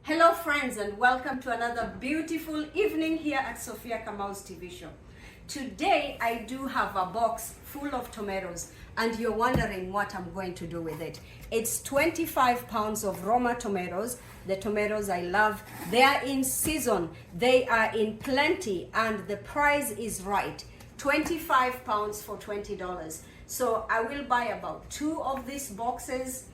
Hello friends, and welcome to another beautiful evening here at Sophia Kamau's TV show. Today I do have a box full of tomatoes and you're wondering what I'm going to do with it. It's 25 pounds of Roma tomatoes, the tomatoes I love. They are in season, they are in plenty, and the price is right. 25 pounds for $20. So I will buy about 2 of these boxes,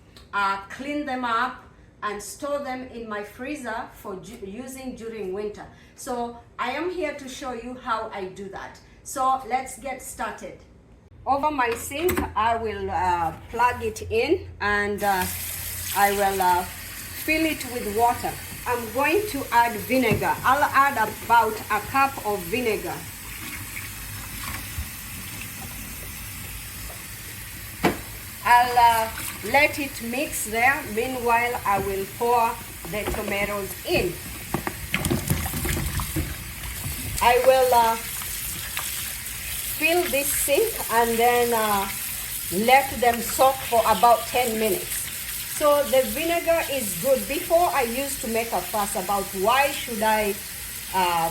clean them up, and store them in my freezer for using during winter. So I am here to show you how I do that. So let's get started. Over my sink, I will plug it in and I will fill it with water. I'm going to add vinegar. I'll add about a cup of vinegar. I'll let it mix there. Meanwhile, I will pour the tomatoes in. I will fill this sink and then let them soak for about 10 minutes. So the vinegar is good. Before I used to make a fuss about why should I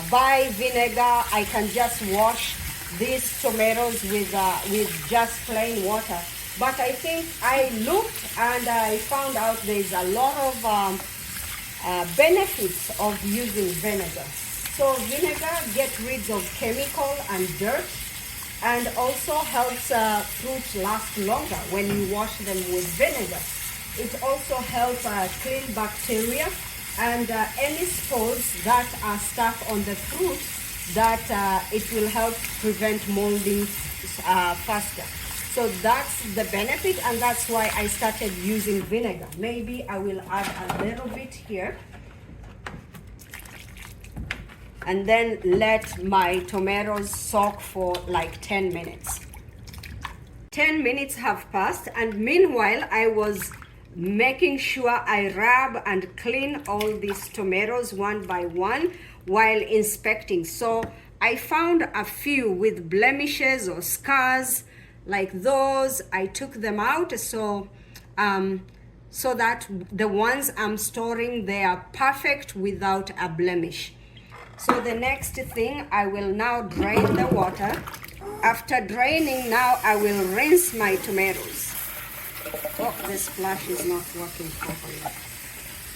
buy vinegar. I can just wash these tomatoes with just plain water. But I think I looked and I found out there's a lot of benefits of using vinegar. So vinegar gets rid of chemical and dirt, and also helps fruits last longer when you wash them with vinegar. It also helps clean bacteria and any spores that are stuck on the fruit, that it will help prevent molding faster. So that's the benefit, and that's why I started using vinegar. Maybe I will add a little bit here. And then let my tomatoes soak for like 10 minutes. 10 minutes have passed, and meanwhile I was making sure I rub and clean all these tomatoes one by one while inspecting. So I found a few with blemishes or scars like those. I took them out so that the ones I'm storing, they are perfect without a blemish. So the next thing, I will now drain the water. After draining, now I will rinse my tomatoes. Oh, this splash is not working properly.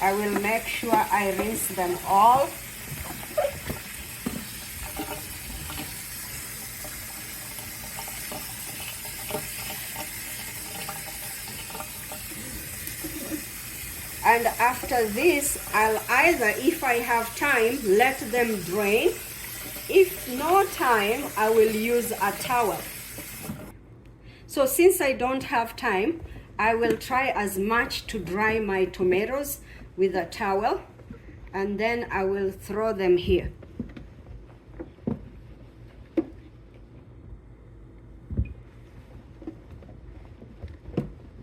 I will make sure I rinse them all. And after this, I'll either, if I have time, let them drain. If no time, I will use a towel. So since I don't have time, I will try as much to dry my tomatoes with a towel, and then I will throw them here.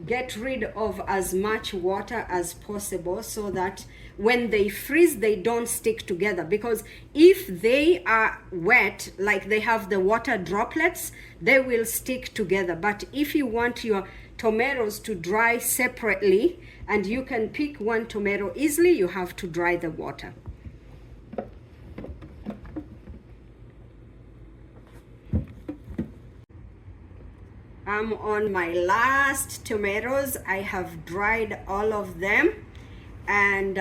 Get rid of as much water as possible so that when they freeze, they don't stick together. Because if they are wet, like they have the water droplets, they will stick together. But if you want your tomatoes to dry separately and you can pick one tomato easily, you have to dry the water. I'm on my last tomatoes. I have dried all of them, and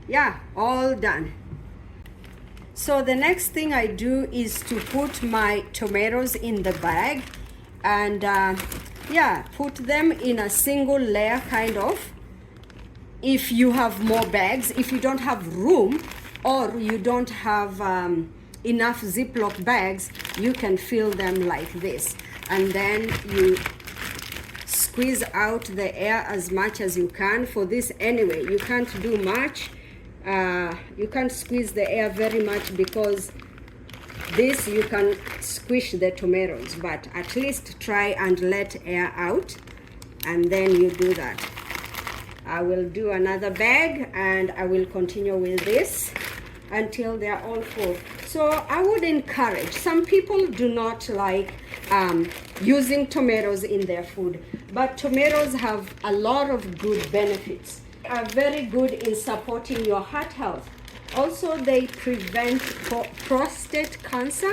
yeah, all done. So the next thing I do is to put my tomatoes in the bag and yeah, put them in a single layer kind of. If you have more bags, if you don't have room or you don't have enough Ziploc bags, you can fill them like this. And then you squeeze out the air as much as you can. For this anyway, you can't do much. You can't squeeze the air very much because this you can squish the tomatoes, but at least try and let air out, and then you do that. I will do another bag and I will continue with this until they're all full. So I would encourage, some people do not like using tomatoes in their food, but tomatoes have a lot of good benefits. are very good in supporting your heart health. Also, they prevent prostate cancer.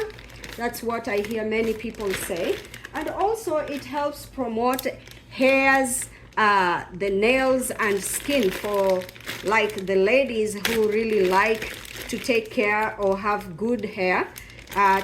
That's what I hear many people say. And also, it helps promote hairs, the nails and skin for like the ladies who really like to take care or have good hair.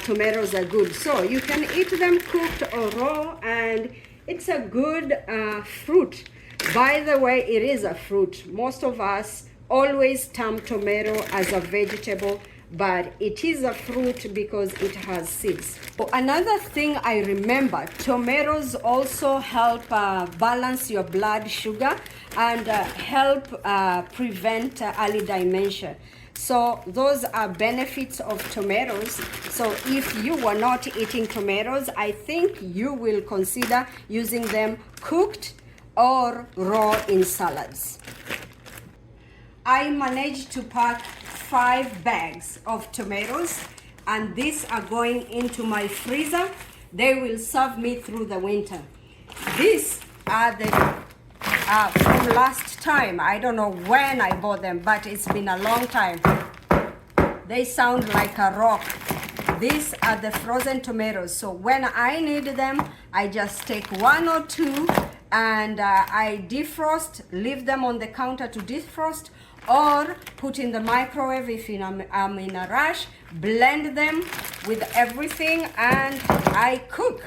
Tomatoes are good. So you can eat them cooked or raw, and it's a good fruit. By the way, it is a fruit. Most of us always term tomato as a vegetable, but it is a fruit because it has seeds. Another thing I remember, tomatoes also help balance your blood sugar and help prevent early dementia. So those are benefits of tomatoes. So if you were not eating tomatoes, I think you will consider using them cooked or raw in salads. I managed to pack 5 bags of tomatoes, and these are going into my freezer. They will serve me through the winter. These are the from last time. I don't know when I bought them, but it's been a long time. They sound like a rock. These are the frozen tomatoes. So when I need them, I just take 1 or 2 and I defrost, leave them on the counter to defrost, or put in the microwave if I'm in a rush, blend them with everything, and I cook.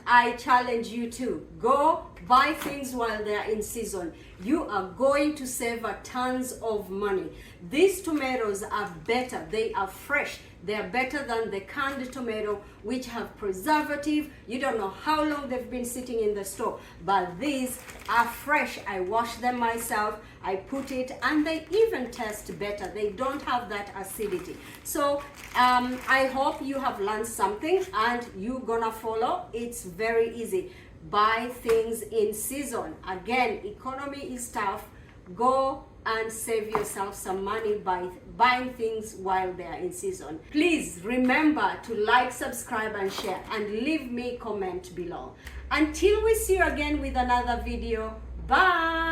I challenge you to go buy things while they're in season. You are going to save a tons of money. These tomatoes are better. They are fresh. They are better than the canned tomato, which have preservative. You don't know how long they've been sitting in the store, but these are fresh. I wash them myself. I put it, and they even taste better. They don't have that acidity. So I hope you have learned something and you're gonna follow. It's very easy. Buy things in season. Again, economy is tough. Go and save yourself some money by buying things while they are in season. Please remember to like, subscribe, and share, and leave me a comment below. Until we see you again with another video, bye.